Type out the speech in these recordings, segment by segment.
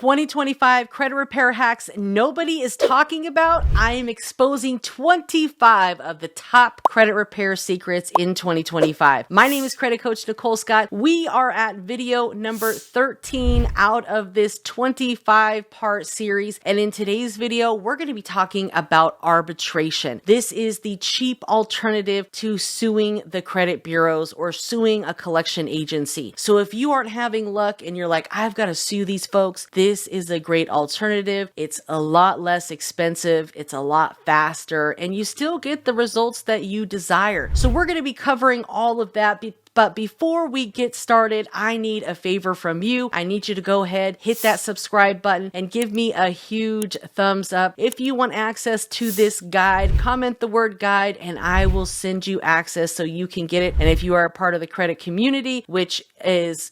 2025 credit repair hacks nobody is talking about. I am exposing 25 of the top credit repair secrets in 2025. My name is Credit Coach Nicole Scott. We are at video number 13 out of this 25-part series. And in today's video, we're going to be talking about arbitration. This is the cheap alternative to suing the credit bureaus or suing a collection agency. So if you aren't having luck and you're like, I've got to sue these folks, this is a great alternative. It's a lot less expensive. It's a lot faster, and you still get the results that you desire. So we're going to be covering all of that. But before we get started, I need a favor from you. I need you to go ahead, hit that subscribe button, and give me a huge thumbs up. If you want access to this guide, comment the word guide and I will send you access so you can get it. And if you are a part of the credit community, which is,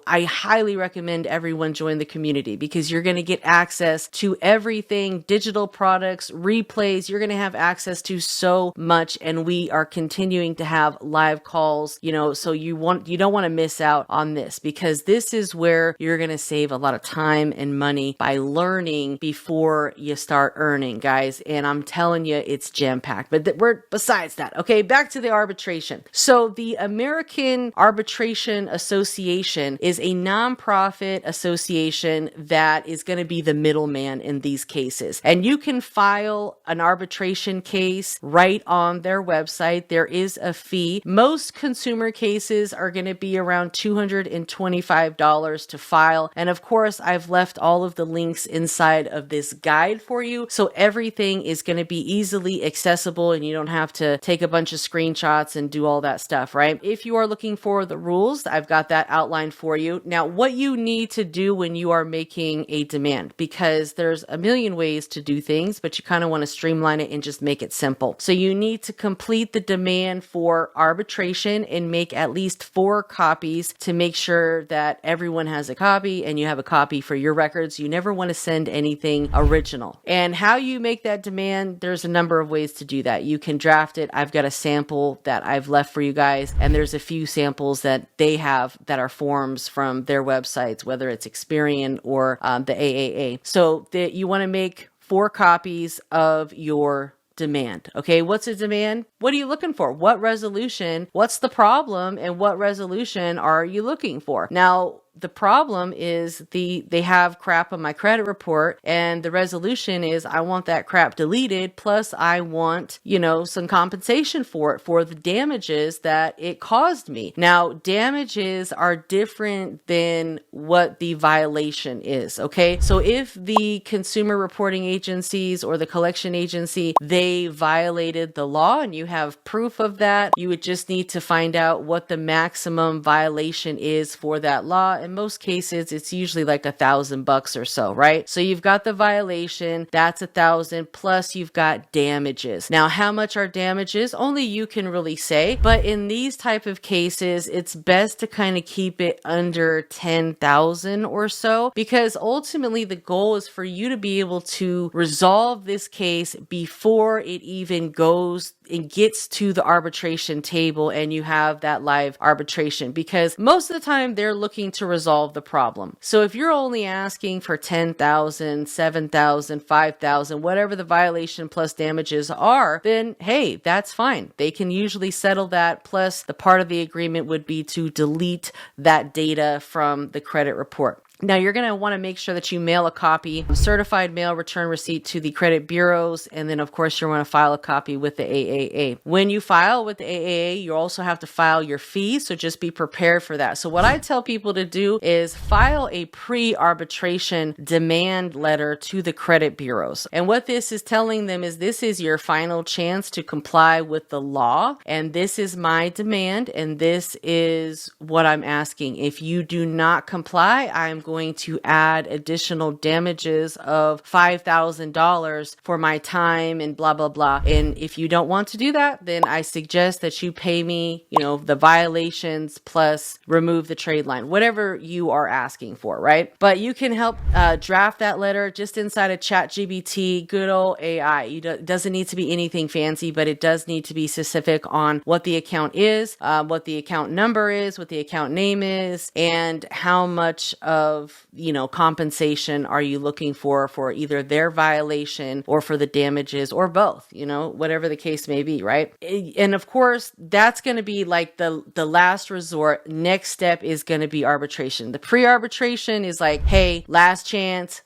I highly recommend everyone join the community because you're going to get access to everything, digital products, replays. You're going to have access to so much. And we are continuing to have live calls, so you don't want to miss out on this because this is where you're going to save a lot of time and money by learning before you start earning, guys. And I'm telling you, it's jam-packed. But besides that, okay, back to the arbitration. So the American Arbitration Association is a nonprofit association that is going to be the middleman in these cases. And you can file an arbitration case right on their website. There is a fee. Most consumer cases are going to be around $225 to file. And of course, I've left all of the links inside of this guide for you. So everything is going to be easily accessible and you don't have to take a bunch of screenshots and do all that stuff, right? If you are looking for the rules, I've got that outlined for you. Now, what you need to do when you are making a demand, because there's a million ways to do things, but you kind of want to streamline it and just make it simple. So you need to complete the demand for arbitration and make at least 4 copies to make sure that everyone has a copy and you have a copy for your records. You never want to send anything original. And how you make that demand, there's a number of ways to do that. You can draft it. I've got a sample that I've left for you guys, and there's a few samples that they have that are forms from their websites, whether it's Experian or the AAA. So you want to make 4 copies of your demand. Okay, what's a demand? What are you looking for? What resolution? What's the problem? And what resolution are you looking for? Now, the problem is they have crap on my credit report, and the resolution is I want that crap deleted, plus I want, some compensation for it, for the damages that it caused me. Now, damages are different than what the violation is, okay? So if the consumer reporting agencies or the collection agency, they violated the law and you have proof of that, you would just need to find out what the maximum violation is for that law. In most cases, it's usually like $1,000 or so, right? So you've got the violation, that's $1,000, plus you've got damages. Now, how much are damages? Only you can really say, but in these type of cases, it's best to kind of keep it under $10,000 or so, because ultimately the goal is for you to be able to resolve this case before it even goes and gets to the arbitration table and you have that live arbitration, because most of the time they're looking to resolve the problem. So if you're only asking for $10,000, $7,000, $5,000, whatever the violation plus damages are, then hey, that's fine. They can usually settle that. Plus the part of the agreement would be to delete that data from the credit report. Now, you're going to want to make sure that you mail a copy, certified mail return receipt to the credit bureaus. And then, of course, you want to file a copy with the AAA. When you file with the AAA, you also have to file your fees. So just be prepared for that. So what I tell people to do is file a pre-arbitration demand letter to the credit bureaus. And what this is telling them is this is your final chance to comply with the law. And this is my demand. And this is what I'm asking. If you do not comply, I'm going to add additional damages of $5,000 for my time and blah, blah, blah. And if you don't want to do that, then I suggest that you pay me, the violations plus remove the trade line, whatever you are asking for, right? But you can help draft that letter just inside of ChatGPT, good old AI. It doesn't need to be anything fancy, but it does need to be specific on what the account is, what the account number is, what the account name is, and how much of of, compensation are you looking for either their violation or for the damages or both, whatever the case may be, right? And of course, that's going to be like the last resort. Next step is going to be arbitration. The pre-arbitration is like, hey, last chance.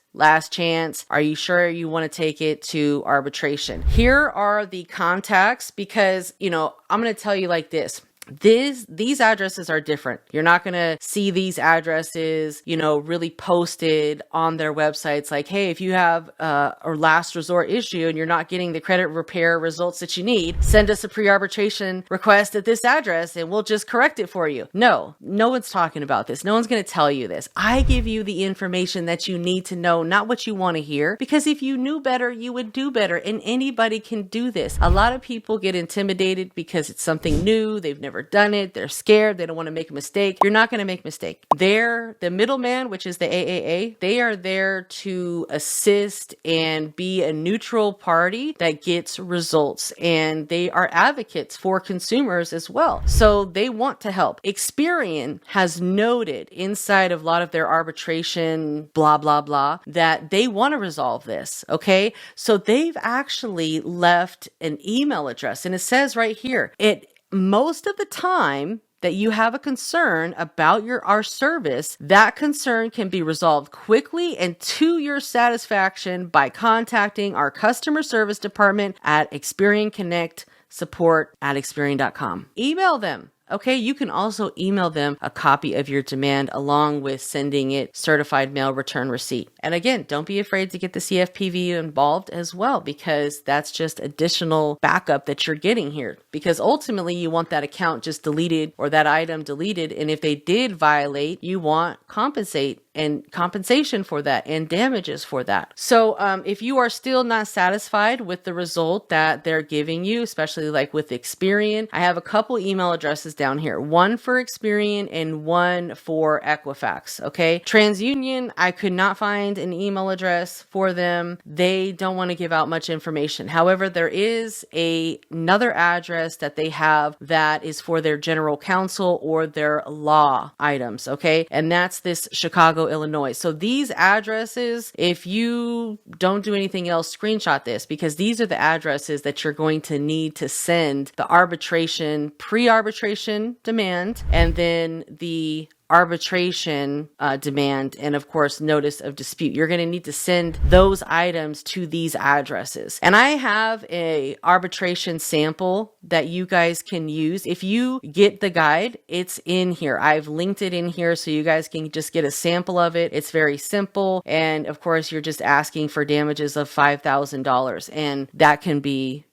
Are you sure you want to take it to arbitration? Here are the contacts because, I'm going to tell you like this. These addresses are different. You're not going to see these addresses, really posted on their websites like, hey, if you have a last resort issue and you're not getting the credit repair results that you need, send us a pre-arbitration request at this address and we'll just correct it for you. No one's talking about this. No one's going to tell you this. I give you the information that you need to know, not what you want to hear, because if you knew better, you would do better, and anybody can do this. A lot of people get intimidated because it's something new. They've never done it. They're scared. They don't want to make a mistake. You're not going to make a mistake. They're the middleman, which is the AAA. They are there to assist and be a neutral party that gets results. And they are advocates for consumers as well. So they want to help. Experian has noted inside of a lot of their arbitration, blah, blah, blah, that they want to resolve this. Okay. So they've actually left an email address, and it says right here, most of the time that you have a concern about our service, that concern can be resolved quickly and to your satisfaction by contacting our customer service department at Experian Connect support@experian.com. Email them. Okay, you can also email them a copy of your demand along with sending it certified mail return receipt. And again, don't be afraid to get the CFPB involved as well, because that's just additional backup that you're getting here. Because ultimately you want that account just deleted or that item deleted. And if they did violate, you want compensation for that and damages for that. So if you are still not satisfied with the result that they're giving you, especially like with Experian, I have a couple email addresses down here, one for Experian and one for Equifax. Okay. TransUnion, I could not find an email address for them. They don't want to give out much information. However, there is another address that they have that is for their general counsel or their law items. Okay. And that's this Chicago, Illinois. So these addresses, if you don't do anything else, screenshot this, because these are the addresses that you're going to need to send the pre-arbitration demand, and then the arbitration demand, and of course notice of dispute. You're going to need to send those items to these addresses. And I have a arbitration sample that you guys can use. If you get the guide, it's in here. I've linked it in here so you guys can just get a sample of it. It's very simple. And of course, you're just asking for damages of $5,000. And that can be,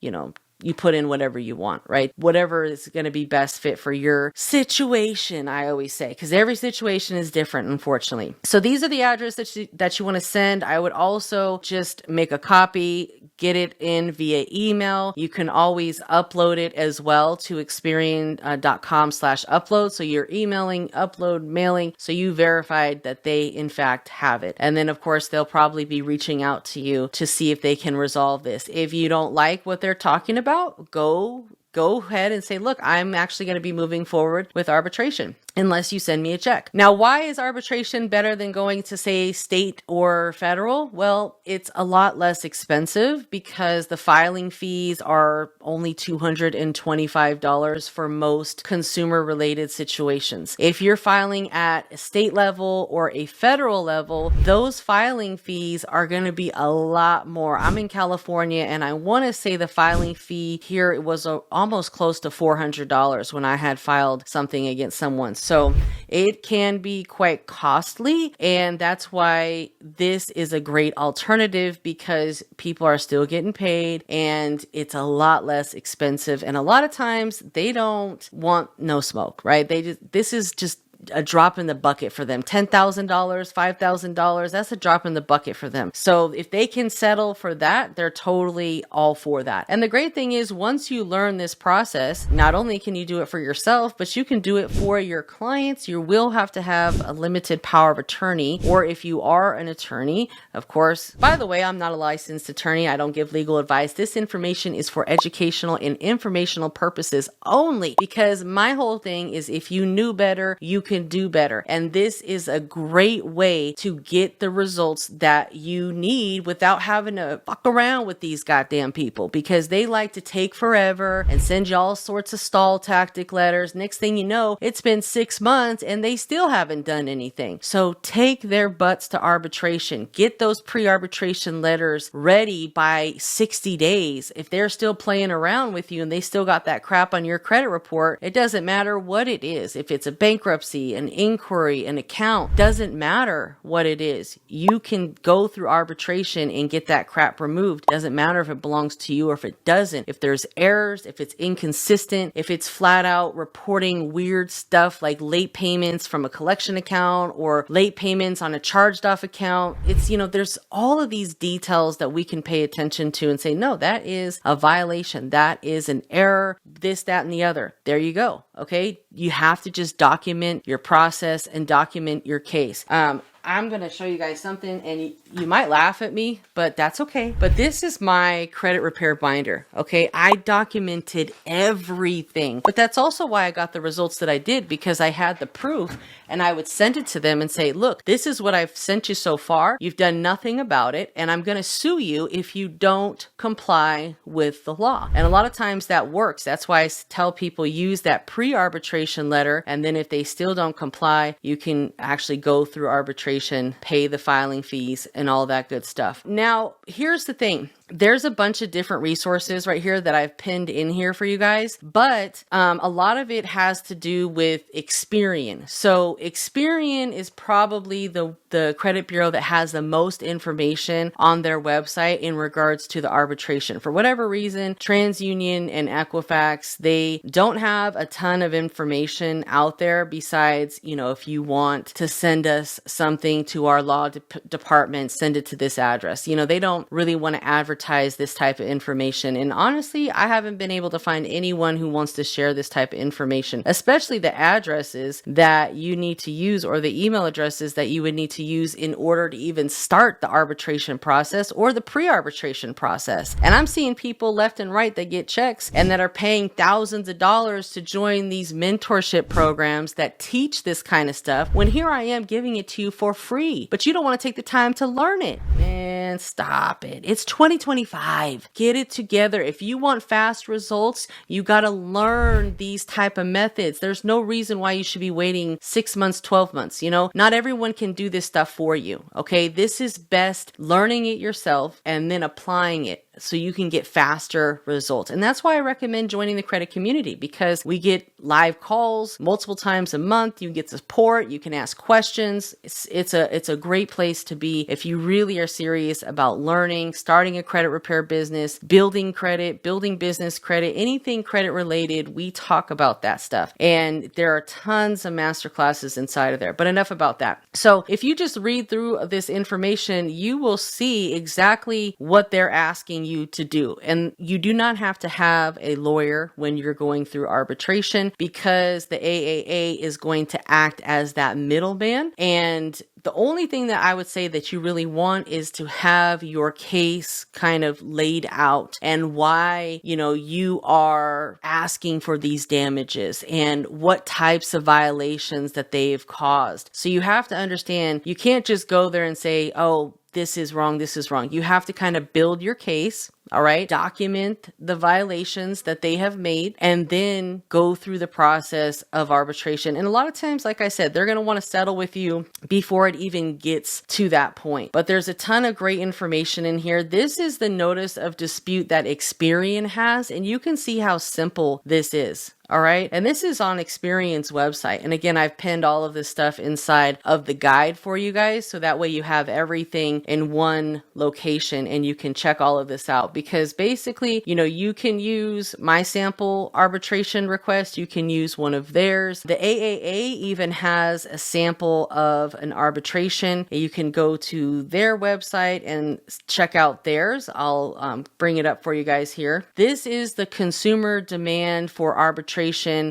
you put in whatever you want, right? Whatever is going to be best fit for your situation, I always say, because every situation is different, unfortunately. So these are the addresses that you want to send. I would also just make a copy, get it in via email. You can always upload it as well to Experian.com/upload. So you're emailing, upload, mailing. So you verified that they in fact have it. And then of course, they'll probably be reaching out to you to see if they can resolve this. If you don't like what they're talking about, go ahead and say, look, I'm actually going to be moving forward with arbitration unless you send me a check. Now, why is arbitration better than going to, say, state or federal? Well, it's a lot less expensive because the filing fees are only $225 for most consumer-related situations. If you're filing at a state level or a federal level, those filing fees are going to be a lot more. I'm in California, and I want to say the filing fee here, it was almost close to $400 when I had filed something against someone. So it can be quite costly, and that's why this is a great alternative, because people are still getting paid and it's a lot less expensive. And a lot of times they don't want no smoke, right? This is just a drop in the bucket for them. $10,000, $5,000, that's a drop in the bucket for them. So if they can settle for that, they're totally all for that. And the great thing is, once you learn this process, not only can you do it for yourself, but you can do it for your clients. You will have to have a limited power of attorney, or if you are an attorney, of course. By the way, I'm not a licensed attorney. I don't give legal advice. This information is for educational and informational purposes only, because my whole thing is, if you knew better, you could can do better. And this is a great way to get the results that you need without having to fuck around with these goddamn people, because they like to take forever and send you all sorts of stall tactic letters. Next thing you know, it's been 6 months and they still haven't done anything. So take their butts to arbitration. Get those pre-arbitration letters ready by 60 days. If they're still playing around with you and they still got that crap on your credit report, it doesn't matter what it is. If it's a bankruptcy, an inquiry, an account, doesn't matter what it is. You can go through arbitration and get that crap removed. Doesn't matter if it belongs to you or if it doesn't. If there's errors, if it's inconsistent, if it's flat out reporting weird stuff like late payments from a collection account or late payments on a charged off account, it's, there's all of these details that we can pay attention to and say, no, that is a violation. That is an error, this, that, and the other. There you go. Okay. You have to just document your process and document your case. I'm going to show you guys something, and you might laugh at me, but that's okay. But this is my credit repair binder. Okay. I documented everything, but that's also why I got the results that I did, because I had the proof and I would send it to them and say, look, this is what I've sent you so far. You've done nothing about it, and I'm going to sue you if you don't comply with the law. And a lot of times that works. That's why I tell people use that pre-arbitration letter. And then if they still don't comply, you can actually go through arbitration, pay the filing fees and all that good stuff. Now, here's the thing. There's a bunch of different resources right here that I've pinned in here for you guys, but a lot of it has to do with Experian. So Experian is probably the credit bureau that has the most information on their website in regards to the arbitration. For whatever reason, TransUnion and Equifax, they don't have a ton of information out there besides, if you want to send us something to our law department, send it to this address. They don't really want to advertise this type of information. And honestly, I haven't been able to find anyone who wants to share this type of information, especially the addresses that you need to use or the email addresses that you would need to use in order to even start the arbitration process or the pre-arbitration process. And I'm seeing people left and right that get checks and that are paying thousands of dollars to join these mentorship programs that teach this kind of stuff, when here I am giving it to you for free, but you don't want to take the time to learn it. Man, stop it. It's 2025. Get it together. If you want fast results, you got to learn these type of methods. There's no reason why you should be waiting 6 months, 12 months. Not everyone can do this stuff for you. Okay. This is best learning it yourself and then applying it so you can get faster results. And that's why I recommend joining the credit community, because we get live calls multiple times a month. You get support. You can ask questions. It's a great place to be if you really are serious about learning, starting a credit repair business, building credit, building business credit, anything credit related. We talk about that stuff. And there are tons of masterclasses inside of there, but enough about that. So if you just read through this information, you will see exactly what they're asking you to do. And you do not have to have a lawyer when you're going through arbitration, because the AAA is going to act as that middleman. And the only thing that I would say that you really want is to have your case kind of laid out and why, you are asking for these damages and what types of violations that they've caused. So you have to understand, you can't just go there and say, oh, this is wrong, this is wrong. You have to kind of build your case, all right? Document the violations that they have made and then go through the process of arbitration. And a lot of times, like I said, they're going to want to settle with you before it even gets to that point. But there's a ton of great information in here. This is the notice of dispute that Experian has, and you can see how simple this is. All right. And this is on Experian's website. And again, I've pinned all of this stuff inside of the guide for you guys. So that way you have everything in one location and you can check all of this out, because basically, you can use my sample arbitration request. You can use one of theirs. The AAA even has a sample of an arbitration. You can go to their website and check out theirs. I'll bring it up for you guys here. This is the consumer demand for arbitration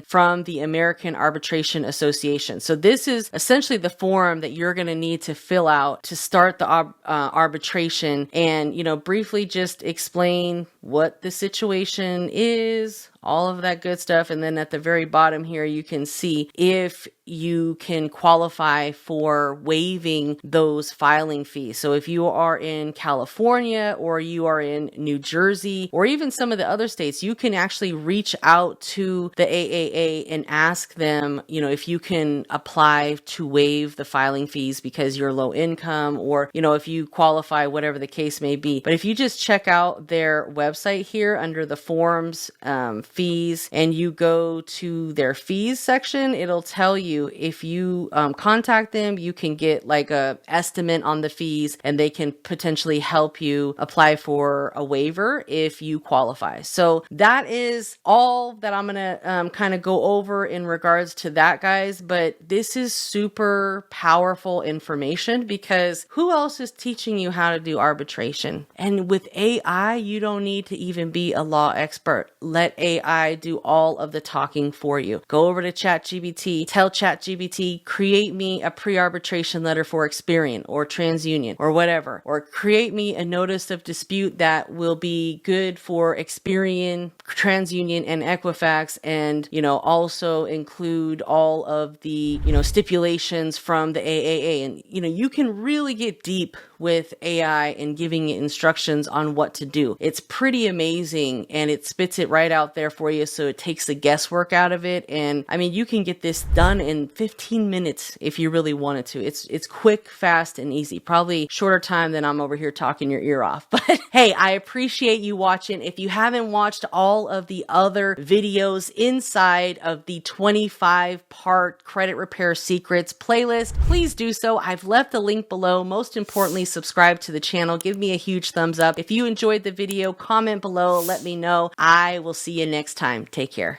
from the American Arbitration Association. So this is essentially the form that you're going to need to fill out to start the arbitration, and briefly just explain what the situation is, all of that good stuff. And then at the very bottom here, you can see if you can qualify for waiving those filing fees. So if you are in California or you are in New Jersey or even some of the other states, you can actually reach out to the AAA and ask them, if you can apply to waive the filing fees because you're low income, or, if you qualify, whatever the case may be. But if you just check out their website here under the forms, fees, and you go to their fees section, it'll tell you if you contact them, you can get like a estimate on the fees, and they can potentially help you apply for a waiver if you qualify. So that is all that I'm gonna kind of go over in regards to that, guys. But this is super powerful information, because who else is teaching you how to do arbitration? And with AI, you don't need to even be a law expert. Let AI do all of the talking for you. Go over to ChatGPT, tell ChatGPT, create me a pre-arbitration letter for Experian or TransUnion or whatever, or create me a notice of dispute that will be good for Experian, TransUnion, and Equifax, and also include all of the stipulations from the AAA. And you can really get deep with AI and giving it instructions on what to do. It's pretty amazing, and it spits it right out there for you, so it takes the guesswork out of it. And I mean, you can get this done in 15 minutes if you really wanted to. It's quick, fast, and easy. Probably shorter time than I'm over here talking your ear off. But hey, I appreciate you watching. If you haven't watched all of the other videos inside of the 25-part credit repair secrets playlist, please do so. I've left the link below. Most importantly, subscribe to the channel. Give me a huge thumbs up. If you enjoyed the video, comment below. Let me know. I will see you next time. Take care.